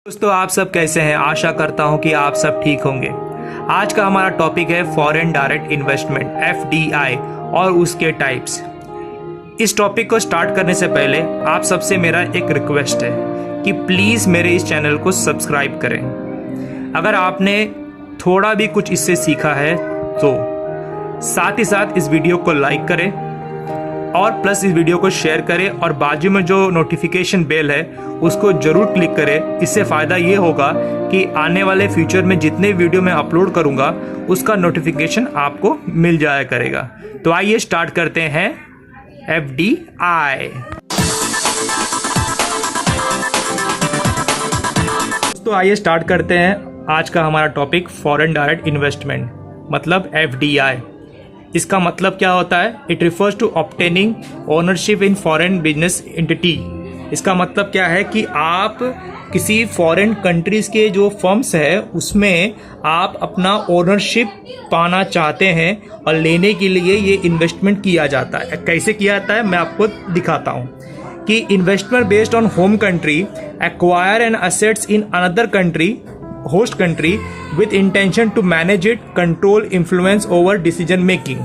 दोस्तों, आप सब कैसे हैं? आशा करता हूं कि आप सब ठीक होंगे। आज का हमारा टॉपिक है फॉरेन डायरेक्ट इन्वेस्टमेंट (FDI) और उसके टाइप्स। इस टॉपिक को स्टार्ट करने से पहले आप सबसे मेरा एक रिक्वेस्ट है कि प्लीज़ मेरे इस चैनल को सब्सक्राइब करें। अगर आपने थोड़ा भी कुछ इससे सीखा है तो साथ ही साथ इस वीडियो को लाइक करें और प्लस इस वीडियो को शेयर करें और बाजू में जो नोटिफिकेशन बेल है उसको जरूर क्लिक करें। इससे फ़ायदा ये होगा कि आने वाले फ्यूचर में जितने वीडियो मैं अपलोड करूँगा उसका नोटिफिकेशन आपको मिल जाया करेगा। तो आइए स्टार्ट करते हैं FDI। तो आइए स्टार्ट करते हैं आज का हमारा टॉपिक फॉरेन डायरेक्ट इन्वेस्टमेंट मतलब FDI। इसका मतलब क्या होता है? It refers to obtaining ownership in foreign business entity. इसका मतलब क्या है कि आप किसी फॉरेन कंट्रीज के जो फर्म्स है उसमें आप अपना ओनरशिप पाना चाहते हैं और लेने के लिए ये इन्वेस्टमेंट किया जाता है। कैसे किया जाता है मैं आपको दिखाता हूँ कि investment based on home country acquire and assets in another country host country with intention to manage it, control, influence over decision making।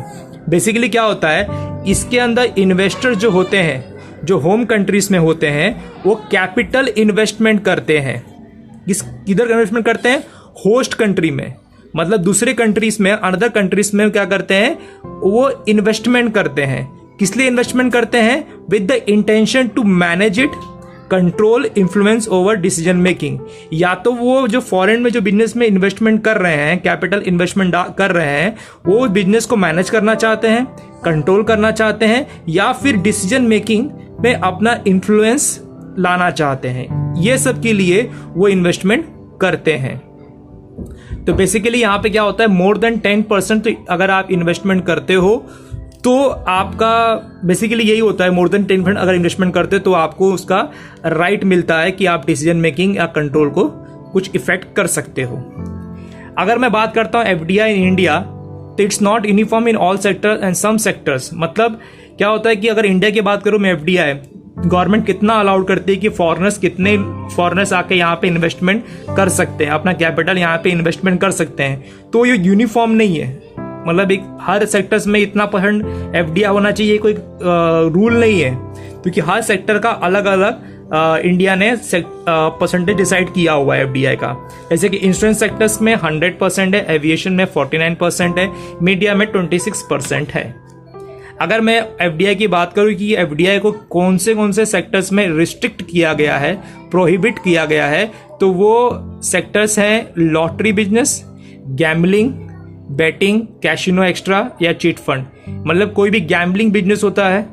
Basically क्या होता है, इसके अंदर इन्वेस्टर जो होते हैं जो होम कंट्रीज में होते हैं वो कैपिटल इन्वेस्टमेंट करते हैं। किधर इन्वेस्टमेंट करते हैं? होस्ट कंट्री में, मतलब दूसरे कंट्रीज में, अनदर कंट्रीज में क्या करते हैं वो इन्वेस्टमेंट करते हैं। किस लिए इन्वेस्टमेंट करते हैं? With the intention to manage it, control, influence over decision making. या तो वो जो फॉरेन में जो बिजनेस में इन्वेस्टमेंट कर रहे हैं, कैपिटल इन्वेस्टमेंट कर रहे हैं, वो बिजनेस को मैनेज करना चाहते हैं, कंट्रोल करना चाहते हैं, या फिर डिसीजन मेकिंग में अपना इन्फ्लुएंस लाना चाहते हैं। ये सब के लिए वो इन्वेस्टमेंट करते हैं। तो बेसिकली यहाँ पे क्या होता है, मोर देन 10% तो अगर आप इन्वेस्टमेंट करते हो तो आपका बेसिकली यही होता है, मोर देन 10% अगर इन्वेस्टमेंट करते हो तो आपको उसका राइट मिलता है कि आप डिसीजन मेकिंग या कंट्रोल को कुछ इफेक्ट कर सकते हो। अगर मैं बात करता हूँ FDI इन इंडिया तो it's not uniform in all sectors and some sectors. मतलब क्या होता है कि अगर इंडिया की बात करूँ मैं, FDI गवर्नमेंट कितना अलाउड करती है कि कितने फॉरेनर्स आके यहाँ पे इन्वेस्टमेंट कर सकते हैं, अपना कैपिटल यहाँ पे इन्वेस्टमेंट कर सकते हैं, तो ये यूनिफॉर्म नहीं है। मतलब एक हर सेक्टर्स में इतना % FDI होना चाहिए, कोई रूल नहीं है, क्योंकि हर सेक्टर का अलग अलग इंडिया ने परसेंटेज डिसाइड किया हुआ है FDI का। जैसे कि इंश्योरेंस सेक्टर्स में 100% है, एविएशन में 49% है, मीडिया में 26% है। अगर मैं FDI की बात करूं कि FDI को कौन से सेक्टर्स में रिस्ट्रिक्ट किया गया है, प्रोहिबिट किया गया है, तो वो सेक्टर्स हैं lottery business, gambling, betting, casino extra या चिट फंड। मतलब कोई भी गैम्बलिंग बिजनेस होता है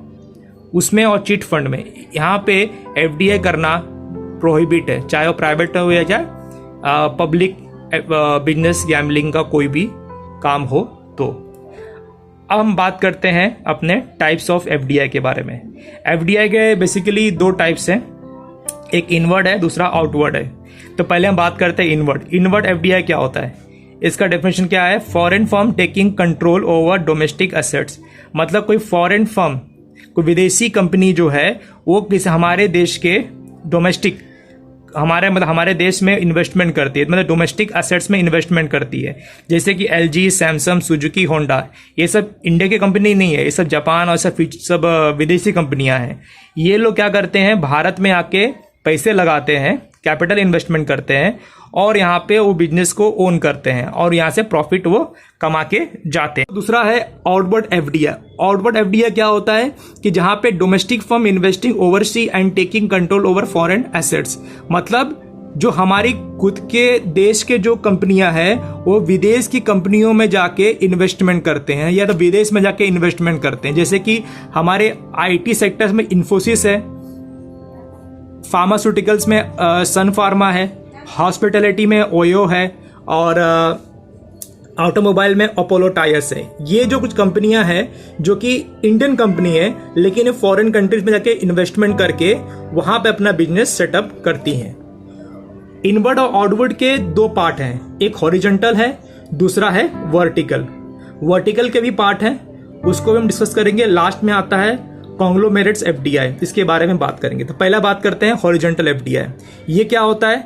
उसमें और चिट फंड में यहाँ पे FDI करना प्रोहिबिट है, चाहे वो प्राइवेट हो या चाहे पब्लिक बिजनेस, गैम्बलिंग का कोई भी काम हो। तो अब हम बात करते हैं अपने टाइप्स ऑफ FDI के बारे में। FDI के बेसिकली 2 टाइप्स हैं, एक इनवर्ड है, दूसरा आउटवर्ड है। तो पहले हम बात करते हैं इनवर्ड FDI क्या होता है। इसका डेफिनेशन क्या है? Foreign firm taking control over domestic assets. मतलब कोई फॉरेन फर्म, कोई विदेशी कंपनी जो है वो किसी हमारे देश के डोमेस्टिक, हमारे देश में इन्वेस्टमेंट करती है, मतलब डोमेस्टिक एसेट्स में इन्वेस्टमेंट करती है। जैसे कि LG, सैमसंग, सुजुकी, होंडा, ये सब इंडिया की कंपनी नहीं है, ये सब जापान और सब विदेशी कंपनियां हैं। ये लोग क्या करते हैं, भारत में आके पैसे लगाते हैं, कैपिटल इन्वेस्टमेंट करते हैं और यहाँ पे वो बिजनेस को ओन करते हैं और यहाँ से प्रॉफिट वो कमा के जाते हैं। दूसरा है आउटवर्ड FDI। आउटवर्ड FDI क्या होता है कि जहाँ पे domestic firm investing oversee and taking control over foreign assets. मतलब जो हमारी खुद के देश के जो कंपनियां हैं वो विदेश की कंपनियों में जाके इन्वेस्टमेंट करते हैं या तो विदेश में जाके इन्वेस्टमेंट करते हैं। जैसे कि हमारे IT सेक्टर्स में इन्फोसिस है, फार्मास्यूटिकल्स में सन फार्मा है, हॉस्पिटैलिटी में ओयो है और ऑटोमोबाइल में अपोलो टायर्स है। ये जो कुछ कंपनियां हैं जो कि इंडियन कंपनी है लेकिन फॉरेन कंट्रीज में जाके इन्वेस्टमेंट करके वहां पे अपना बिजनेस सेटअप करती हैं। इनवर्ड और आउटवर्ड के 2 पार्ट हैं, एक हॉरिजॉन्टल है, दूसरा है वर्टिकल। वर्टिकल के भी पार्ट हैं, उसको भी हम डिस्कस करेंगे। लास्ट में आता है कॉन्ग्लोमेरेट्स FDI, इसके बारे में बात करेंगे। तो पहला बात करते हैं हॉरिजॉन्टल FDI। ये क्या होता है?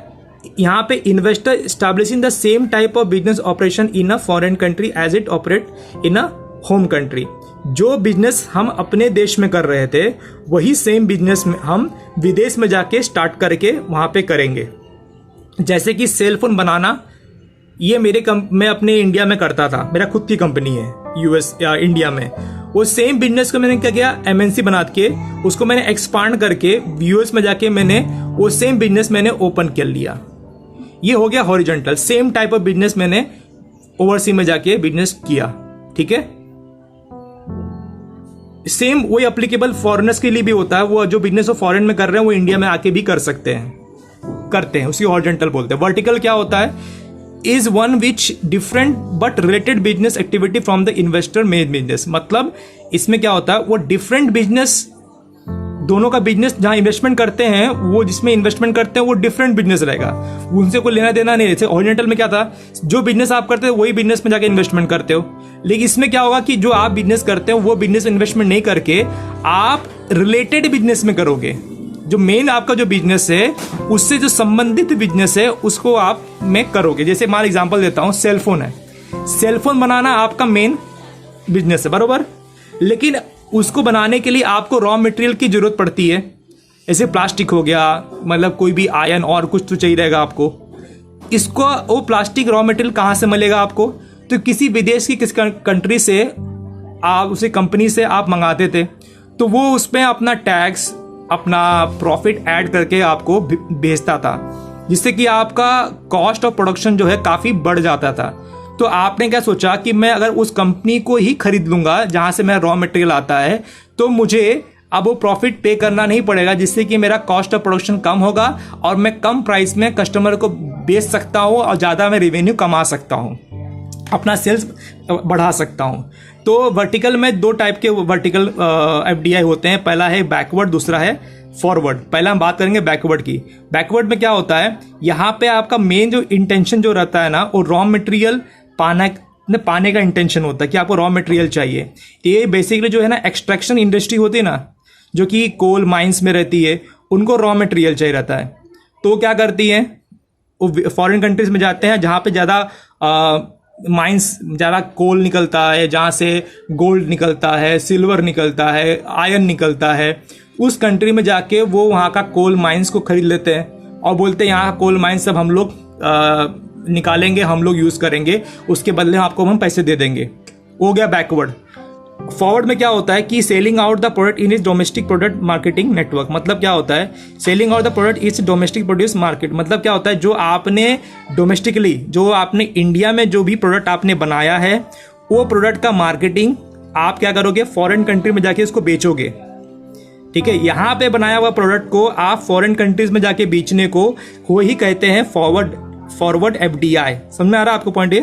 यहाँ पे investor establishing the same type of business operation in a foreign country as it operate in a home country. जो बिजनेस हम अपने देश में कर रहे थे वही सेम बिजनेस में हम विदेश में जाके स्टार्ट करके वहाँ पे करेंगे। जैसे कि सेल फोन बनाना, ये मैं अपने इंडिया में करता था, मेरा खुद की कंपनी है यूएस या इंडिया में। वो सेम बिजनेस को मैंने क्या किया, एमएनसी बना के उसको मैंने एक्सपांड करके यूएस में जाके मैंने वो सेम बिजनेस मैंने ओपन कर लिया। ये हो गया horizontal. Same type of business मैंने ओवरसीज में जाके बिजनेस किया। ठीक है, सेम वही एप्लीकेबल फॉरेनर्स के लिए भी होता है। वो जो बिजनेस वो फॉरेन में कर रहे हैं वो इंडिया में आके भी कर सकते हैं, करते हैं, उसी हॉरिजॉन्टल बोलते हैं। वर्टिकल क्या होता है, is one which different but related business activity from the investor made business. मतलब इसमें क्या होता है, वो डिफरेंट बिजनेस, दोनों का बिजनेस जहां इन्वेस्टमेंट करते हैं, वो जिसमें इन्वेस्टमेंट करते हैं वो डिफरेंट बिजनेस रहेगा, उनसे कोई लेना देना नहीं। जैसे हॉरिजॉन्टल में क्या था, जो बिजनेस आप करते हो वही बिजनेस में जाके इन्वेस्टमेंट करते हो। लेकिन इसमें क्या होगा कि जो आप बिजनेस करते हो वो बिजनेस इन्वेस्टमेंट नहीं करके आप रिलेटेड बिजनेस में करोगे। जो मेन आपका जो बिजनेस है उससे जो संबंधित बिजनेस है उसको आप में करोगे। जैसे मान एग्जांपल देता हूं, सेलफोन है, सेलफोन बनाना आपका मेन बिजनेस है, बरोबर। लेकिन उसको बनाने के लिए आपको रॉ मटेरियल की जरूरत पड़ती है। ऐसे प्लास्टिक हो गया, मतलब कोई भी आयन और कुछ तो चाहिए रहेगा आपको। इसको वो प्लास्टिक रॉ मटेरियल कहाँ से मिलेगा आपको, तो किसी विदेश की किस कंट्री से आप उसे कंपनी से आप मंगाते थे, तो वो उसमें अपना टैक्स अपना प्रॉफिट ऐड करके आपको बेचता था, जिससे कि आपका कॉस्ट ऑफ प्रोडक्शन जो है काफ़ी बढ़ जाता था। तो आपने क्या सोचा कि मैं अगर उस कंपनी को ही खरीद लूंगा जहां से मेरा रॉ मटेरियल आता है, तो मुझे अब वो प्रॉफिट पे करना नहीं पड़ेगा, जिससे कि मेरा कॉस्ट ऑफ प्रोडक्शन कम होगा और मैं कम प्राइस में कस्टमर को बेच सकता हूँ और ज़्यादा मैं रेवेन्यू कमा सकता हूँ, अपना सेल्स बढ़ा सकता हूँ। तो वर्टिकल में दो टाइप के वर्टिकल एफडीआई होते हैं, पहला है बैकवर्ड, दूसरा है फॉरवर्ड। पहला हम बात करेंगे बैकवर्ड की। बैकवर्ड में क्या होता है, यहाँ पे आपका मेन जो इंटेंशन जो रहता है ना, वो रॉ मटेरियल पाने का इंटेंशन होता है कि आपको रॉ मटेरियल चाहिए। ये बेसिकली जो है ना एक्सट्रैक्शन इंडस्ट्री होती है ना, जो कि कोल माइंस में रहती है, उनको रॉ मटेरियल चाहिए रहता है। तो क्या करती है, वो फॉरेन कंट्रीज में जाते हैं जहाँ पे ज़्यादा माइंस, ज़्यादा कोल निकलता है, जहाँ से गोल्ड निकलता है, सिल्वर निकलता है, आयरन निकलता है। उस कंट्री में जाके वो वहाँ का कोल माइंस को खरीद लेते हैं और बोलते हैं यहाँ कोल माइंस सब हम लोग निकालेंगे, हम लोग यूज़ करेंगे, उसके बदले आपको हम पैसे दे देंगे। हो गया बैकवर्ड। फॉरवर्ड में क्या होता है कि selling out the product in is domestic product marketing network. मतलब क्या होता है, selling out the product is domestic produce market. मतलब क्या होता है, जो आपने डोमेस्टिकली, जो आपने इंडिया में जो भी प्रोडक्ट आपने बनाया है, वो प्रोडक्ट का मार्केटिंग आप क्या करोगे, फॉरेन कंट्री में जाके उसको बेचोगे। ठीक है, यहाँ पे बनाया हुआ प्रोडक्ट को आप फॉरेन कंट्रीज में जाके बेचने को वो ही कहते हैं फॉरवर्ड एफडीआई। समझ में आ रहा है आपको पॉइंट? ये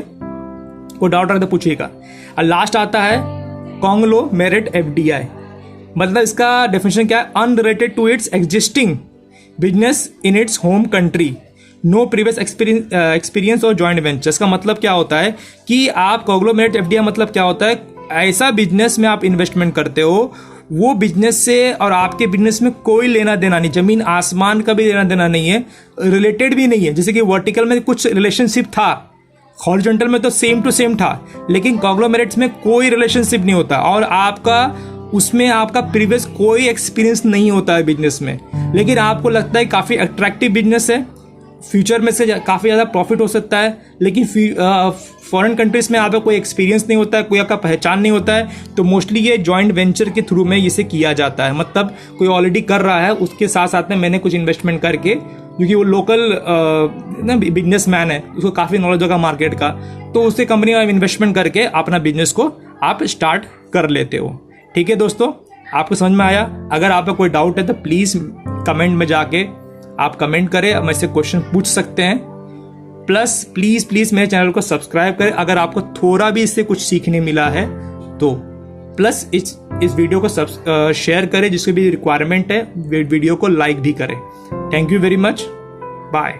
वो डाउट रखते पूछिएगा। और लास्ट आता है कॉन्ग्लोमेरेट एफडीआई। मतलब इसका डेफिनेशन क्या है, unrelated to its existing business in its home country, no previous experience और जॉइंट वेंचर्स। का मतलब क्या होता है कि आप कॉन्ग्लोमेरेट एफडीआई मतलब क्या होता है, ऐसा बिजनेस में आप इन्वेस्टमेंट करते हो, वो बिजनेस से और आपके बिजनेस में कोई लेना देना नहीं, जमीन आसमान का भी लेना देना नहीं है, रिलेटेड भी नहीं है। जैसे कि वर्टिकल में कुछ रिलेशनशिप था, हॉरिजॉन्टल में तो सेम टू सेम था, लेकिन कॉन्ग्लोमेरेट्स में कोई रिलेशनशिप नहीं होता और आपका उसमें आपका प्रीवियस कोई एक्सपीरियंस नहीं होता है बिजनेस में, लेकिन आपको लगता है काफ़ी अट्रैक्टिव बिजनेस है, फ्यूचर में से काफ़ी ज़्यादा प्रॉफिट हो सकता है। लेकिन फॉरेन कंट्रीज में आपका कोई एक्सपीरियंस नहीं होता है, कोई आपका पहचान नहीं होता है, तो मोस्टली ये जॉइंट वेंचर के थ्रू में इसे किया जाता है। मतलब कोई ऑलरेडी कर रहा है, उसके साथ साथ में मैंने कुछ इन्वेस्टमेंट करके, क्योंकि वो लोकल बिजनेस मैन है, उसको काफ़ी नॉलेज होगा मार्केट का, तो उससे कंपनी में इन्वेस्टमेंट करके अपना बिजनेस को आप स्टार्ट कर लेते हो। ठीक है दोस्तों, आपको समझ में आया? अगर आपका कोई डाउट है तो प्लीज़ कमेंट में जाके आप कमेंट करें, मुझसे से क्वेश्चन पूछ सकते हैं। प्लस प्लीज़ मेरे चैनल को सब्सक्राइब करें अगर आपको थोड़ा भी इससे कुछ सीखने मिला है तो। प्लस इस वीडियो को शेयर करें, जिसकी भी रिक्वायरमेंट है वीडियो को लाइक भी करें। Thank you very much, bye.